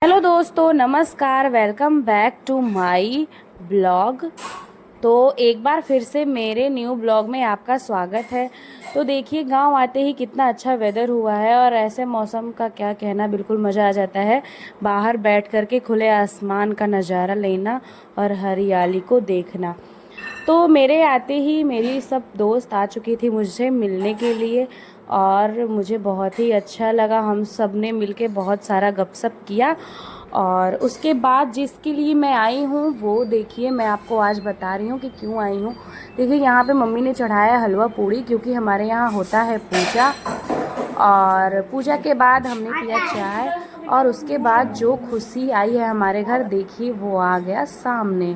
Hello दोस्तों, नमस्कार। Welcome back to my blog. तो एक बार फिर से मेरे न्यू ब्लॉग में आपका स्वागत है। तो देखिए, गांव आते ही कितना अच्छा वेदर हुआ है और ऐसे मौसम का क्या कहना, बिल्कुल मज़ा आ जाता है बाहर बैठ कर के खुले आसमान का नज़ारा लेना और हरियाली को देखना। तो मेरे आते ही मेरी सब दोस्त आ चुकी थी मुझसे मिलने के लिए और मुझे बहुत ही अच्छा लगा। हम सब ने मिलके बहुत सारा गपशप किया और उसके बाद जिसके लिए मैं आई हूँ वो देखिए, मैं आपको आज बता रही हूँ कि क्यों आई हूँ। देखिए, यहाँ पे मम्मी ने चढ़ाया हलवा पूड़ी, क्योंकि हमारे यहाँ होता है पूजा। और पूजा के बाद हमने पिया चाय और उसके बाद जो खुशी आई है हमारे घर, देखिए वो आ गया सामने।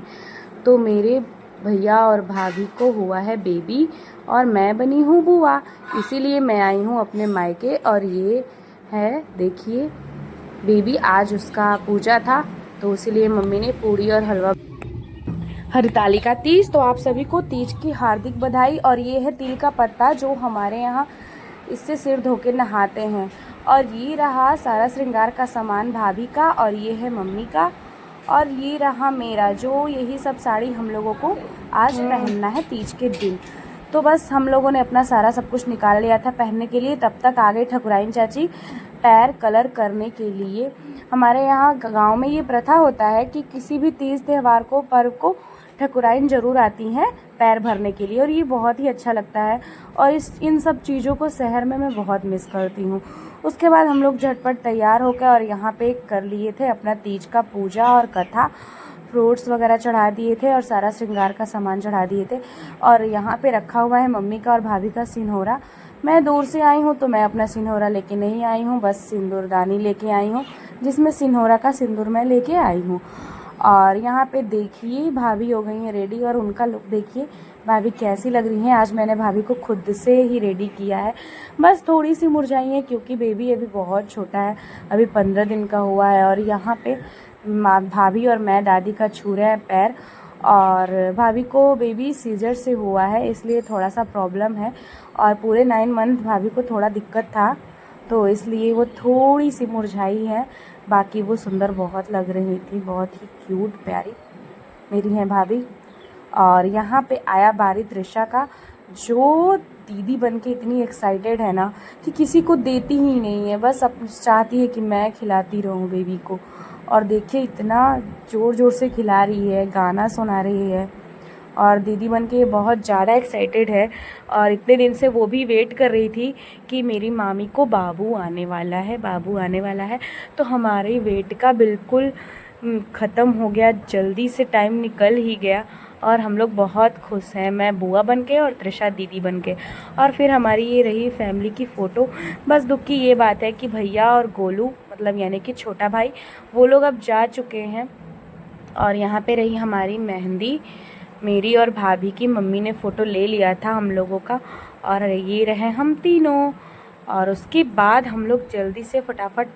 तो मेरे भैया और भाभी को हुआ है बेबी और मैं बनी हूँ बुआ, इसीलिए मैं आई हूँ अपने मायके। और ये है, देखिए, बेबी। आज उसका पूजा था तो इसीलिए मम्मी ने पूड़ी और हलवा। हरतालिका तीज, तो आप सभी को तीज की हार्दिक बधाई। और ये है तिल का पत्ता जो हमारे यहाँ इससे सिर धो के नहाते हैं। और ये रहा सारा श्रृंगार का सामान भाभी का, और ये है मम्मी का, और ये रहा मेरा, जो यही सब साड़ी हम लोगों को आज पहनना है तीज के दिन। तो बस हम लोगों ने अपना सारा सब कुछ निकाल लिया था पहनने के लिए। तब तक आ गई ठकुराइन चाची पैर कलर करने के लिए। हमारे यहाँ गांव में ये प्रथा होता है कि किसी भी तीज त्यौहार को, पर्व को, ठकुराइन ज़रूर आती हैं पैर भरने के लिए, और ये बहुत ही अच्छा लगता है। और इन सब चीज़ों को शहर में मैं बहुत मिस करती हूँ। उसके बाद हम लोग झटपट तैयार होकर और यहाँ पे कर लिए थे अपना तीज का पूजा और कथा। फ्रूट्स वगैरह चढ़ा दिए थे और सारा श्रृंगार का सामान चढ़ा दिए थे। और यहाँ पे रखा हुआ है मम्मी का और भाभी का सिंहोरा। मैं दूर से आई हूँ तो मैं अपना सिंहोरा लेके नहीं आई हूँ, बस सिंदूरदानी लेके आई हूँ जिसमें सिंहोरा का सिंदूर मैं लेके आई हूँ। और यहाँ पे देखिए भाभी हो गई हैं रेडी, और उनका लुक देखिए भाभी कैसी लग रही हैं। आज मैंने भाभी को खुद से ही रेडी किया है। बस थोड़ी सी मुरझाई है क्योंकि बेबी अभी बहुत छोटा है, अभी 15 दिन का हुआ है। और यहाँ पे भाभी और मैं दादी का छू रहे हैं पैर। और भाभी को बेबी सीजर से हुआ है, इसलिए थोड़ा सा प्रॉब्लम है। और पूरे 9 मंथ भाभी को थोड़ा दिक्कत था, तो इसलिए वो थोड़ी सी मुरझाई है। बाकी वो सुंदर बहुत लग रही थी, बहुत ही क्यूट प्यारी मेरी हैं भाभी। और यहाँ पे आया बारी त्रिशा का, जो दीदी बन के इतनी एक्साइटेड है ना कि किसी को देती ही नहीं है, बस अब चाहती है कि मैं खिलाती रहूँ बेबी को। और देखिए इतना ज़ोर ज़ोर से खिला रही है, गाना सुना रही है, और दीदी बन के बहुत ज़्यादा एक्साइटेड है। और इतने दिन से वो भी वेट कर रही थी कि मेरी मामी को बाबू आने वाला है, बाबू आने वाला है। तो हमारे वेट का बिल्कुल ख़त्म हो गया, जल्दी से टाइम निकल ही गया और हम लोग बहुत खुश हैं, मैं बुआ बन के और त्रिशा दीदी बन के। और फिर हमारी ये रही फैमिली की फ़ोटो। बस दुख की ये बात है कि भैया और गोलू, मतलब यानी कि छोटा भाई, वो लोग अब जा चुके हैं। और यहाँ पे रही हमारी मेहंदी, मेरी और भाभी की। मम्मी ने फ़ोटो ले लिया था हम लोगों का, और ये रहे हम तीनों। और उसके बाद हम लोग जल्दी से फटाफट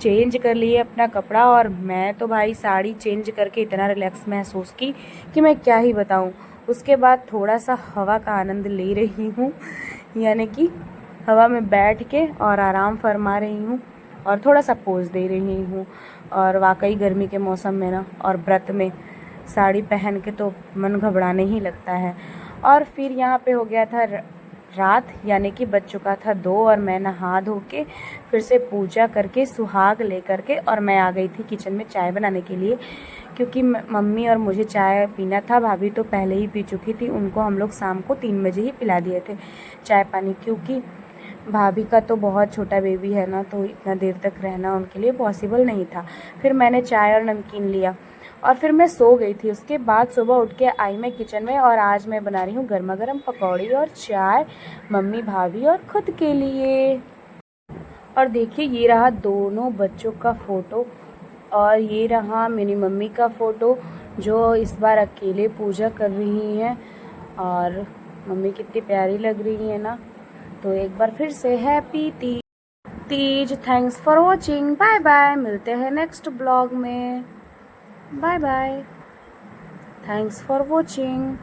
चेंज कर लिए अपना कपड़ा, और मैं तो भाई साड़ी चेंज करके इतना रिलैक्स महसूस की कि मैं क्या ही बताऊं। उसके बाद थोड़ा सा हवा का आनंद ले रही हूँ, यानी कि हवा में बैठ के और आराम फरमा रही हूँ और थोड़ा सा पोज दे रही हूँ। और वाकई गर्मी के मौसम में ना, और व्रत में साड़ी पहन के तो मन घबराने ही लगता है। और फिर यहाँ पे हो गया था रात, यानी कि बज चुका था 2, और मैं नहा धो के फिर से पूजा करके सुहाग ले करके और मैं आ गई थी किचन में चाय बनाने के लिए, क्योंकि मम्मी और मुझे चाय पीना था। भाभी तो पहले ही पी चुकी थी, उनको हम लोग शाम को 3 बजे ही पिला दिए थे चाय पानी, क्योंकि भाभी का तो बहुत छोटा बेबी है ना, तो इतना देर तक रहना उनके लिए पॉसिबल नहीं था। फिर मैंने चाय और नमकीन लिया और फिर मैं सो गई थी। उसके बाद सुबह उठ के आई मैं किचन में, और आज मैं बना रही हूँ गर्मा गर्म पकौड़ी और चाय, मम्मी, भाभी और खुद के लिए। और देखिए, ये रहा दोनों बच्चों का फ़ोटो, और ये रहा मेरी मम्मी का फ़ोटो जो इस बार अकेले पूजा कर रही हैं। और मम्मी कितनी प्यारी लग रही है ना। तो एक बार फिर से happy Teej. Thanks for watching, bye bye. मिलते हैं नेक्स्ट ब्लॉग में। Bye bye, thanks for watching.